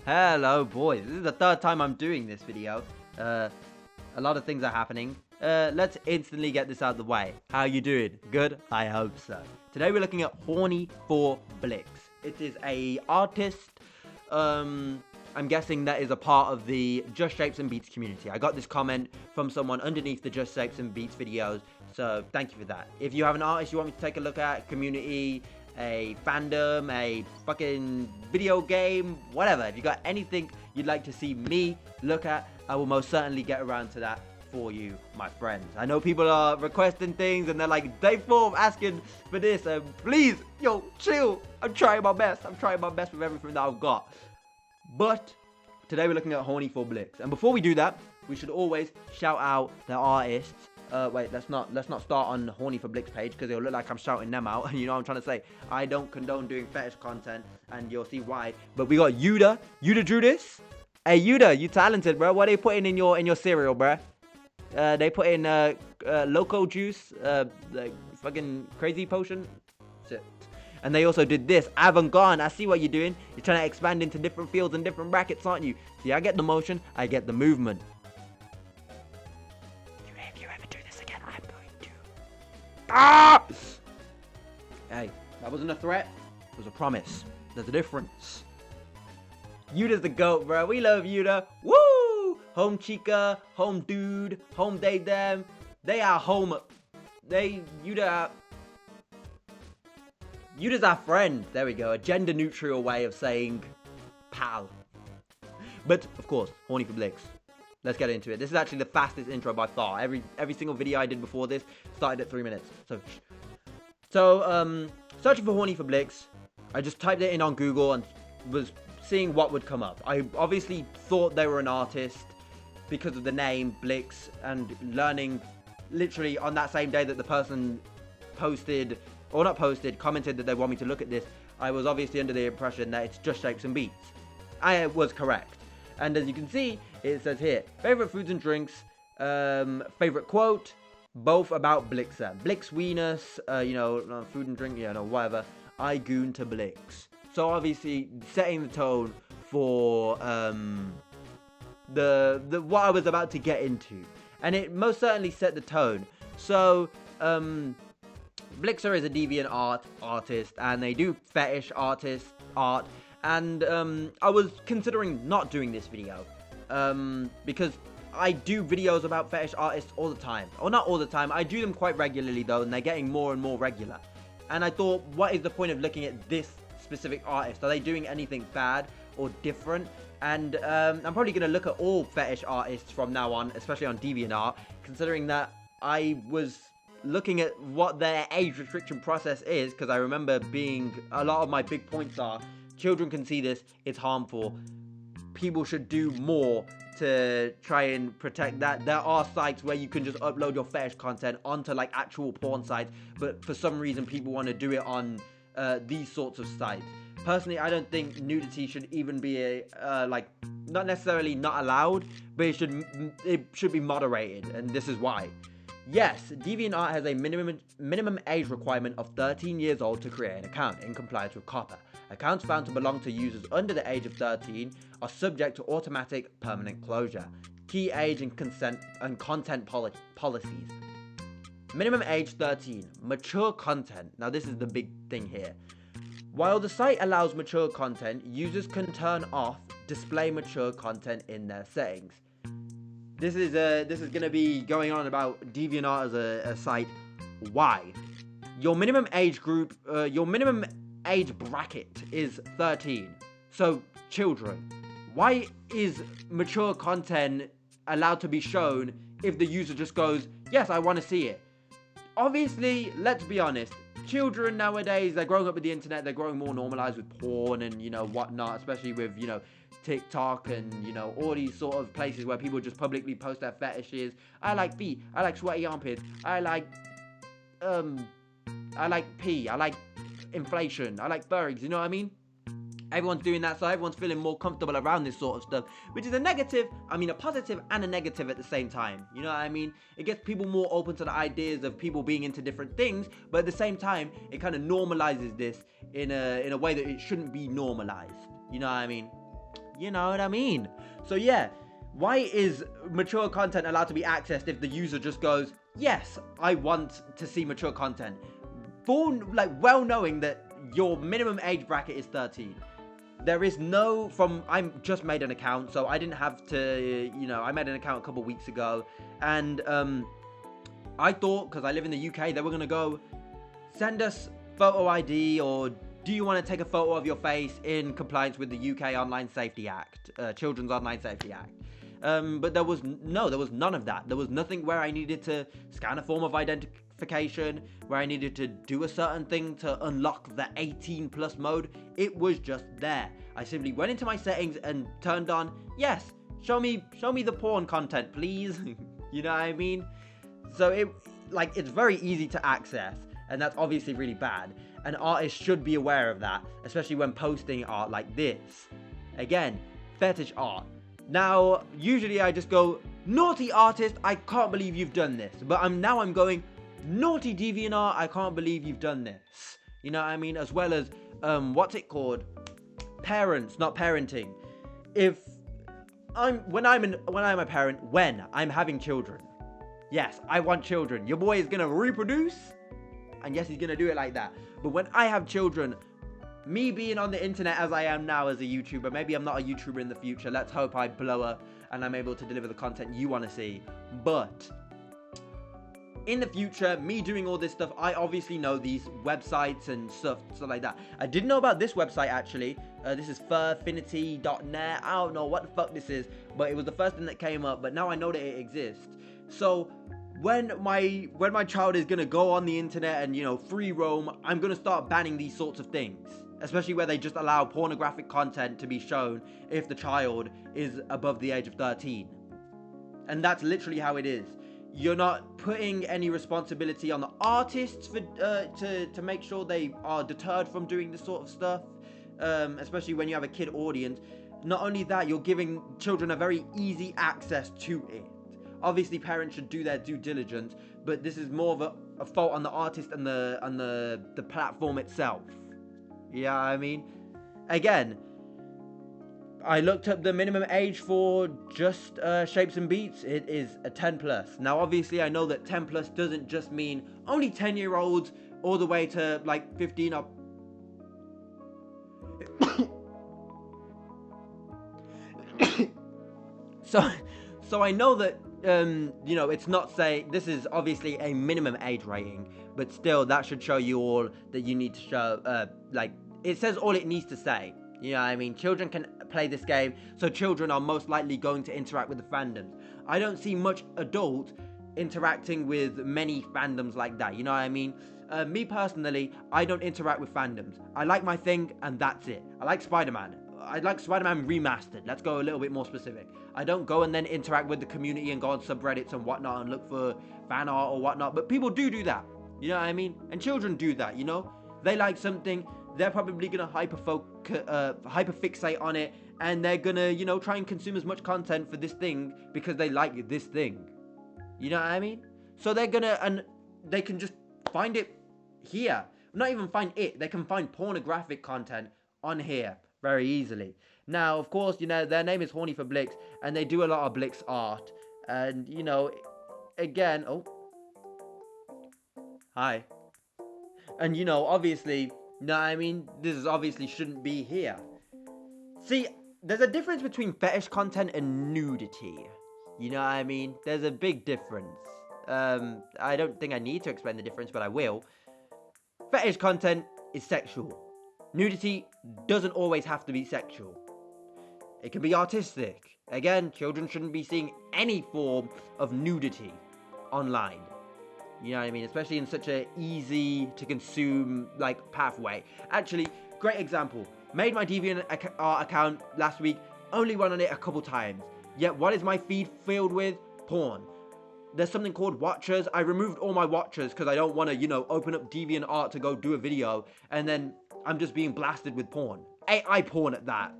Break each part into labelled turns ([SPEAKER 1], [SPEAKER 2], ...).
[SPEAKER 1] Hello, boys. This is the third time I'm doing this video. A lot of things are happening. Let's instantly get this out of the way. How you doing? Good? I hope so. Today we're looking at Hrny4blix. It is a artist. I'm guessing that is a part of the Just Shapes and Beats community. I got this comment from someone underneath the Just Shapes and Beats videos, so thank you for that. If you have an artist you want me to take a look at, community, a fandom, a fucking video game, whatever, if you got anything you'd like to see me look at, I will most certainly get around to that for you, my friends. I know people are requesting things and they're like, day 4 asking for this, and please, yo, chill. I'm trying my best. I'm trying my best with everything that I've got. But today we're looking at Hrny4blix, and before we do that, we should always shout out the artists. Wait, let's not start on the Hrny4blix page because it'll look like I'm shouting them out. You know what I'm trying to say? I don't condone doing fetish content, and you'll see why. But we got Yuda. Yuda drew this. Hey Yuda, you talented, bro. What are they putting in your cereal, bro? They put in loco juice, like fucking crazy potion. Shit. And they also did this, avant-garde. I see what you're doing. You're trying to expand into different fields and different brackets, aren't you? See, I get the motion, I get the movement. If you ever do this again, I'm going to... Ah! Hey, that wasn't a threat. It was a promise. There's a difference. Yuda's the GOAT, bro. We love Yuda. Woo! Home chica, home dude, home they, them. They are home. Yuda's our friend. There we go. A gender neutral way of saying pal. But of course, Hrny4blix. Let's get into it. This is actually the fastest intro by far. Every single video I did before this started at 3 minutes. So searching for Hrny4blix, I just typed it in on Google and was seeing what would come up. I obviously thought they were an artist because of the name Blix, and learning literally on that same day that the person posted, or not posted, commented that they want me to look at this, I was obviously under the impression that it's Just Shapes and Beats. I was correct. And as you can see, it says here, favorite foods and drinks, favorite quote, both about Blixer. Blix Venus, food and drink, whatever. I goon to Blix. So obviously setting the tone for the what I was about to get into. And it most certainly set the tone. So Blixer is a deviant artist, and they do fetish art, and I was considering not doing this video because I do videos about fetish artists all the time. Or not all the time, I do them quite regularly though, and they're getting more and more regular. And I thought, what is the point of looking at this specific artist? Are they doing anything bad or different? And I'm probably going to look at all fetish artists from now on, especially on DeviantArt, considering that I was looking at what their age restriction process is, because I remember a lot of my big points are, children can see this, it's harmful, people should do more to try and protect that. There are sites where you can just upload your fetish content onto like actual porn sites, but for some reason people want to do it on these sorts of sites. Personally, I don't think nudity should even be not necessarily not allowed, but it should be moderated, and this is why. Yes, DeviantArt has a minimum age requirement of 13 years old to create an account in compliance with COPPA. Accounts found to belong to users under the age of 13 are subject to automatic permanent closure. Key age and consent and content policies. Minimum age 13. Mature content. Now this is the big thing here. While the site allows mature content, users can turn off display mature content in their settings. This is going to be going on about DeviantArt as a site. Why? Your minimum age group, your minimum age bracket is 13. So, children. Why is mature content allowed to be shown if the user just goes, yes, I want to see it? Obviously, let's be honest. Children nowadays, they're growing up with the internet, they're growing more normalized with porn and, whatnot, especially with, TikTok and, all these sort of places where people just publicly post their fetishes. I like feet, I like sweaty armpits, I like pee, I like inflation, I like furries, you know what I mean? Everyone's doing that, so everyone's feeling more comfortable around this sort of stuff, which is a positive and a negative at the same time. You know what I mean? It gets people more open to the ideas of people being into different things, but at the same time, it kind of normalizes this in a way that it shouldn't be normalized. You know what I mean? You know what I mean? So yeah, why is mature content allowed to be accessed if the user just goes, yes, I want to see mature content? Well knowing that your minimum age bracket is 13. There is no, I just made an account, so I didn't have to, I made an account a couple weeks ago, and I thought, because I live in the UK, they were going to go, send us photo ID, or do you want to take a photo of your face in compliance with the UK Online Safety Act, Children's Online Safety Act. But there was none of that. There was nothing where I needed to scan a form of identification, where I needed to do a certain thing to unlock the 18 plus mode. It was just there. I simply went into my settings and turned on, yes, show me the porn content, please. You know what I mean? So it's very easy to access, and that's obviously really bad. And artists should be aware of that, especially when posting art like this. Again, fetish art. Now, usually I just go, naughty artist, I can't believe you've done this. But I'm going, naughty DeviantArt, I can't believe you've done this. You know what I mean? As well as, what's it called? Parents, not parenting. When I'm having children. Yes, I want children. Your boy is gonna reproduce. And yes, he's gonna do it like that. But when I have children, me being on the internet as I am now as a YouTuber, maybe I'm not a YouTuber in the future. Let's hope I blow up and I'm able to deliver the content you want to see. But in the future, me doing all this stuff, I obviously know these websites and stuff like that. I didn't know about this website actually. This is furfinity.net. I don't know what the fuck this is, but it was the first thing that came up. But now I know that it exists. So when my child is gonna go on the internet and free roam, I'm gonna start banning these sorts of things. Especially where they just allow pornographic content to be shown if the child is above the age of 13. And that's literally how it is. You're not putting any responsibility on the artists for to make sure they are deterred from doing this sort of stuff, especially when you have a kid audience. Not only that, you're giving children a very easy access to it. Obviously, parents should do their due diligence, but this is more of a fault on the artist and the platform itself. Yeah, I mean, again, I looked up the minimum age for just Shapes and Beats. It is a 10 plus. Now, obviously, I know that 10 plus doesn't just mean only 10-year-olds all the way to like 15 up. So I know that it's not saying this is obviously a minimum age rating, but still that should show you all that you need to show. It says all it needs to say. You know what I mean? Children can play this game, so children are most likely going to interact with the fandoms. I don't see much adult interacting with many fandoms like that. You know what I mean? Me personally, I don't interact with fandoms. I like my thing, and that's it. I like Spider-Man. I like Spider-Man Remastered. Let's go a little bit more specific. I don't go and then interact with the community and go on subreddits and whatnot and look for fan art or whatnot. But people do that. You know what I mean? And children do that, They like something, they're probably going to hyperfixate on it. And they're going to, try and consume as much content for this thing because they like this thing. You know what I mean? So they're going to, and they can just find it here. Not even find it. They can find pornographic content on here very easily. Now, of course, their name is Hrny4blix, and they do a lot of Blix art. And, again, oh, hi. And, obviously, this is obviously shouldn't be here. See, there's a difference between fetish content and nudity. You know what I mean? There's a big difference. I don't think I need to explain the difference, but I will. Fetish content is sexual. Nudity doesn't always have to be sexual. It can be artistic. Again, children shouldn't be seeing any form of nudity online. You know what I mean? Especially in such a easy to consume pathway. Actually, great example. Made my DeviantArt account last week. Only went on it a couple times. Yet what is my feed filled with? Porn. There's something called watchers. I removed all my watchers because I don't want to, open up DeviantArt to go do a video and then I'm just being blasted with porn. AI porn at that.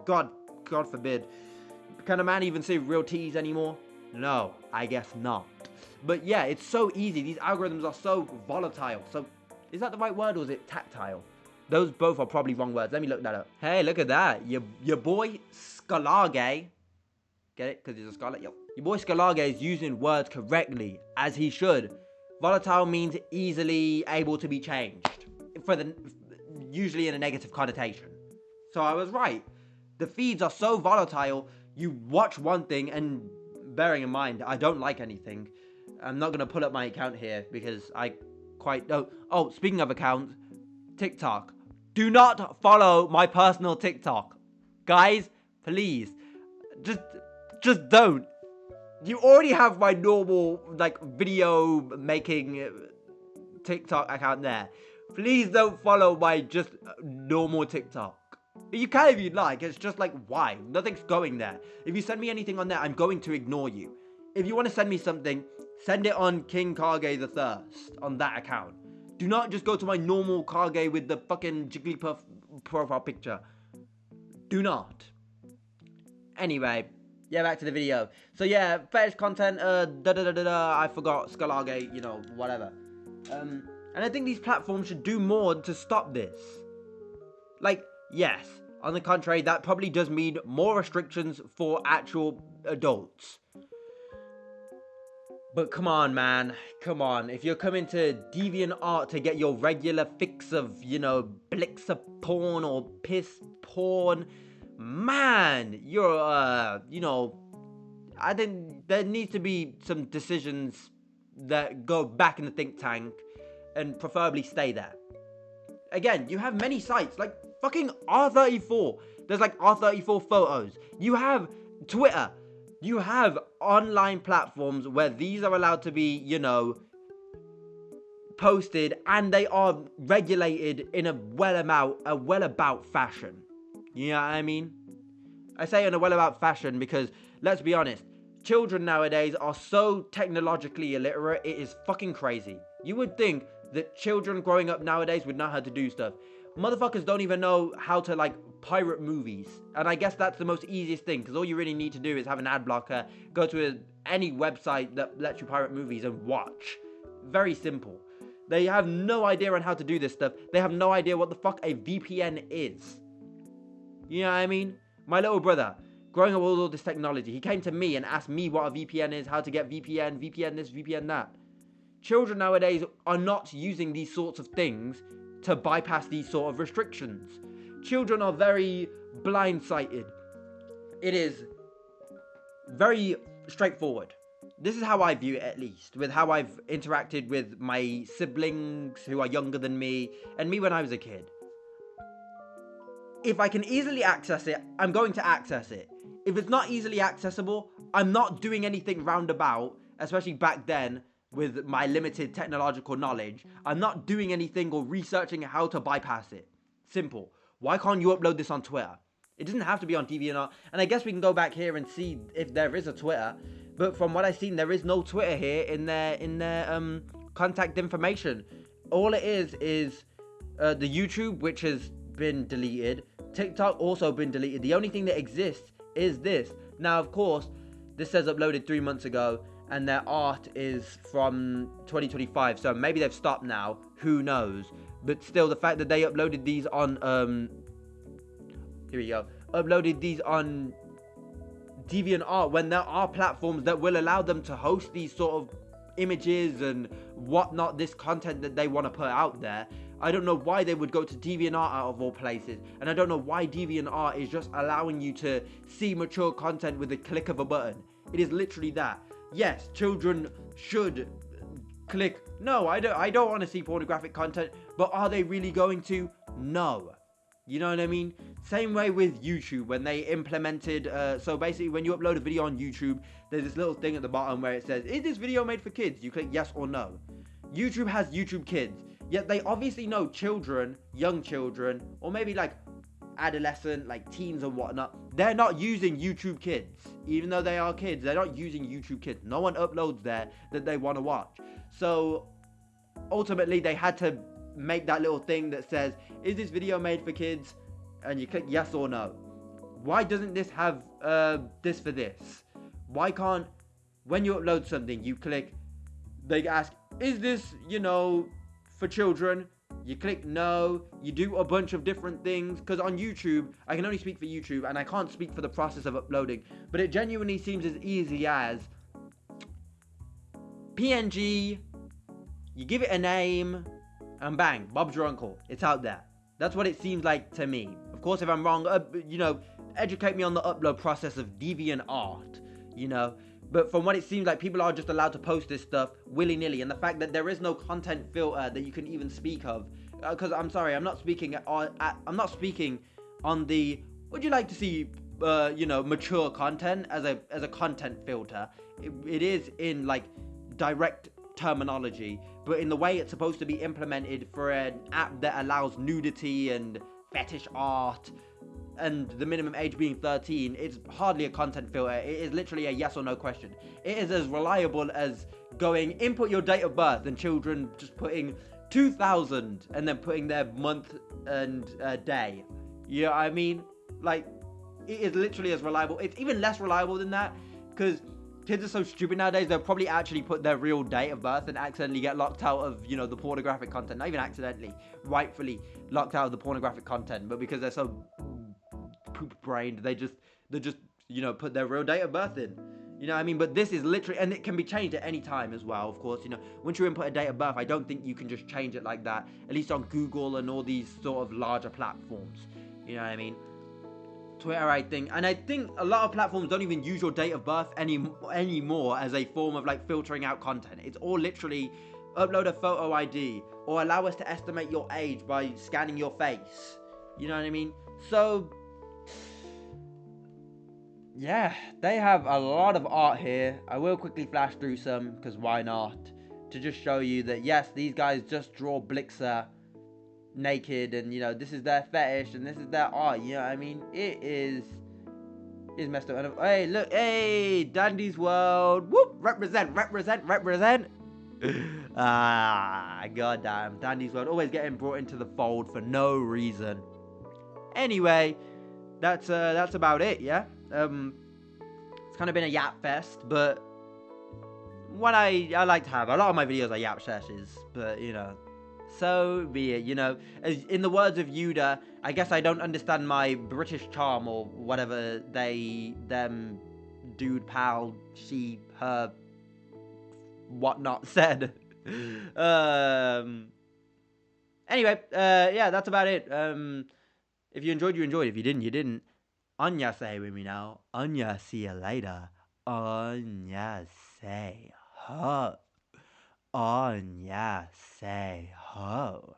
[SPEAKER 1] God forbid. Can a man even say real titties anymore? No, I guess not. But yeah, it's so easy. These algorithms are so volatile. So, is that the right word or is it tactile? Those both are probably wrong words. Let me look that up. Hey, look at that. Your boy Solary. Get it? Because he's a scholar? Yo. Your boy Solary is using words correctly, as he should. Volatile means easily able to be changed. Usually in a negative connotation. So I was right. The feeds are so volatile, you watch one thing, and bearing in mind, I don't like anything. I'm not going to pull up my account here, because I quite don't. Oh, speaking of accounts, TikTok. Do not follow my personal TikTok. Guys, please. Just don't. You already have my normal, like, video making TikTok account there. Please don't follow my just normal TikTok. You can if you'd like. It's just like, why? Nothing's going there. If you send me anything on there, I'm going to ignore you. If you want to send me something, send it on King Kage the Thirst on that account. Do not just go to my normal Kage with the fucking Jigglypuff profile picture. Do not. Anyway, yeah, back to the video. So yeah, fetish content, I forgot, Solary, you know, whatever. And I think these platforms should do more to stop this. Like, yes, on the contrary, that probably does mean more restrictions for actual adults. But come on, man. Come on. If you're coming to DeviantArt to get your regular fix of, you know, blix of porn or piss porn, man, you're, you know, I think there needs to be some decisions that go back in the think tank and preferably stay there. Again, you have many sites, like fucking R34. There's like R34 photos. You have Twitter. You have online platforms where these are allowed to be, you know, posted, and they are regulated in a well about fashion. You know what I mean? I say in a well about fashion because, let's be honest, children nowadays are so technologically illiterate, it is fucking crazy. You would think that children growing up nowadays would know how to do stuff. Motherfuckers don't even know how to, like, pirate movies. And I guess that's the most easiest thing, because all you really need to do is have an ad blocker, go to any website that lets you pirate movies and watch. Very simple. They have no idea on how to do this stuff. They have no idea what the fuck a VPN is. You know what I mean? My little brother, growing up with all this technology, he came to me and asked me what a VPN is, how to get VPN, VPN this, VPN that. Children nowadays are not using these sorts of things to bypass these sort of restrictions. Children are very blindsided. It is very straightforward. This is how I view it, at least, with how I've interacted with my siblings who are younger than me, and me when I was a kid. If I can easily access it, I'm going to access it. If it's not easily accessible, I'm not doing anything roundabout, especially back then, with my limited technological knowledge. I'm not doing anything or researching how to bypass it. Simple. Why can't you upload this on Twitter? It doesn't have to be on DeviantArt. And I guess we can go back here and see if there is a Twitter. But from what I've seen, there is no Twitter here in their contact information. All it is the YouTube, which has been deleted. TikTok also been deleted. The only thing that exists is this. Now, of course, this says uploaded 3 months ago, and their art is from 2025, so maybe they've stopped now, who knows. But still, the fact that they uploaded these on here we go, uploaded these on DeviantArt, when there are platforms that will allow them to host these sort of images and whatnot, this content that they want to put out there. I don't know why they would go to DeviantArt out of all places, and I don't know why DeviantArt is just allowing you to see mature content with a click of a button. It is literally that. Yes, children should click, no, I don't want to see pornographic content, but are they really going to? No. You know what I mean? Same way with YouTube, when they implemented, so basically when you upload a video on YouTube, there's this little thing at the bottom where it says, is this video made for kids? You click yes or no. YouTube has YouTube Kids, yet they obviously know children, young children, or maybe like adolescent, like teens and whatnot, they're not using YouTube Kids. Even though they are kids, they're not using YouTube Kids. No one uploads there that they want to watch. So ultimately they had to make that little thing that says, is this video made for kids? And you click yes or no. Why doesn't this have this for this? Why can't, when you upload something, you click, they ask, is this, you know, for children? You click no, you do a bunch of different things, because on YouTube, I can only speak for YouTube, and I can't speak for the process of uploading, but it genuinely seems as easy as PNG, you give it a name, and bang, Bob's your uncle. It's out there. That's what it seems like to me. Of course, if I'm wrong, educate me on the upload process of DeviantArt, But from what it seems like, people are just allowed to post this stuff willy-nilly. And the fact that there is no content filter that you can even speak of. Because I'm sorry, I'm not speaking on the, would you like to see, mature content as a content filter. It is in, like, direct terminology, but in the way it's supposed to be implemented for an app that allows nudity and fetish art and the minimum age being 13, it's hardly a content filter. It is literally a yes or no question. It is as reliable as going input your date of birth and children just putting 2000 and then putting their month and day. You know what I mean? Like, it is literally as reliable. It's even less reliable than that, because kids are so stupid nowadays, they'll probably actually put their real date of birth and accidentally get locked out of, the pornographic content. Not even accidentally, rightfully locked out of the pornographic content, but because they're so poop-brained, they just put their real date of birth in. You know what I mean? But this is literally, and it can be changed at any time as well, of course. Once you input a date of birth, I don't think you can just change it like that, at least on Google and all these sort of larger platforms. You know what I mean? Twitter, I think, and I think a lot of platforms don't even use your date of birth anymore as a form of, like, filtering out content. It's all literally upload a photo ID or allow us to estimate your age by scanning your face. You know what I mean? So, yeah, they have a lot of art here. I will quickly flash through some, because why not? To just show you that, yes, these guys just draw Blixer naked, and this is their fetish and this is their art. You know what I mean? It is messed up. And hey, look, hey, Dandy's World, whoop, represent. Goddamn, Dandy's World always getting brought into the fold for no reason. Anyway, that's about it. Yeah, it's kind of been a yap fest, but what I like to have, a lot of my videos are yap sessions, but so be it. As in the words of Yuda, I guess I don't understand my British charm, or whatever them, dude, pal, she, her, whatnot said. Anyway, yeah, that's about it. If you enjoyed, you enjoyed. If you didn't, you didn't. Anya say with me now. Anya, see you later. Anya say ho. Anya say ho.